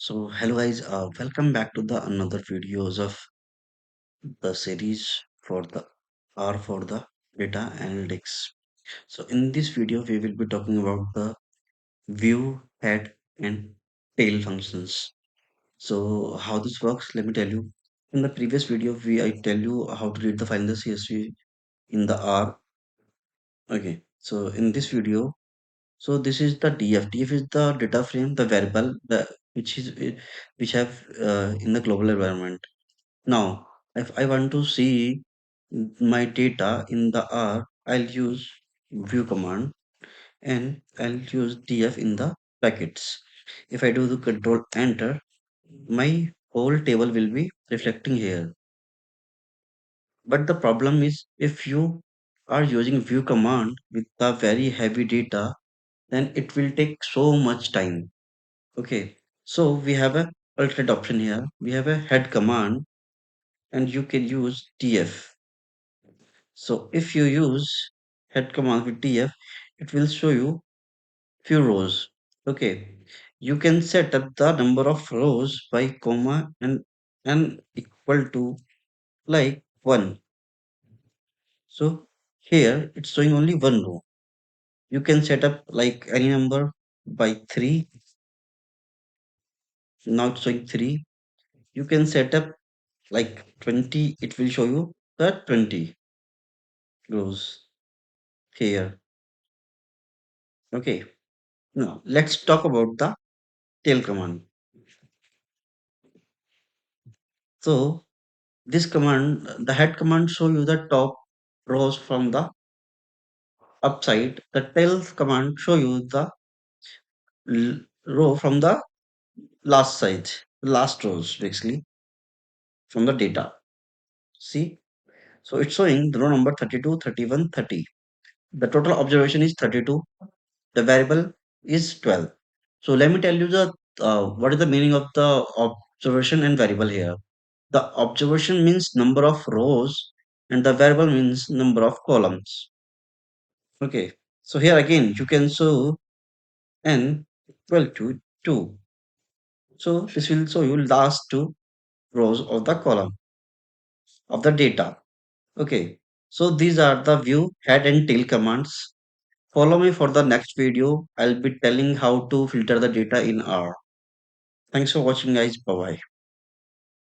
So hello guys, welcome back to the another videos of the series for the R for the data analytics. So in this video we will be talking about the view, head and tail functions. So how this works, let me tell you. In the previous video I tell you how to read the file in the CSV in the R. Okay. So in this video, so this is the DF. DF is the data frame, the variable, the which have in the global environment. Now, if I want to see my data in the R, I'll use view command and I'll use df in the brackets. If I do the control enter, my whole table will be reflecting here. But the problem is if you are using view command with the very heavy data, then it will take so much time. Okay, so we have a alternate option here. We have a head command and you can use df. So if you use head command with df, it will show you few rows. Okay, you can set up the number of rows by comma and equal to like 1. So here it's showing only one row. You can set up like any number by 3. Now it's showing 3. You can set up like 20. It will show you the 20 rows here. Okay. Now let's talk about the tail command. So this command, the head command show you the top rows from the upside. The tail command show you the row from the last side, last rows basically from the data. See, so it's showing the row number 32, 31, 30. The total observation is 32. The variable is 12. So let me tell you the what is the meaning of the observation and variable here. The observation means number of rows and the variable means number of columns. Okay. So here again you can show n equal to 2. So this will show you last two rows of the column of the data. Okay. So these are the view, head and tail commands. Follow me for the next video. I'll be telling how to filter the data in R. Thanks for watching guys. Bye bye.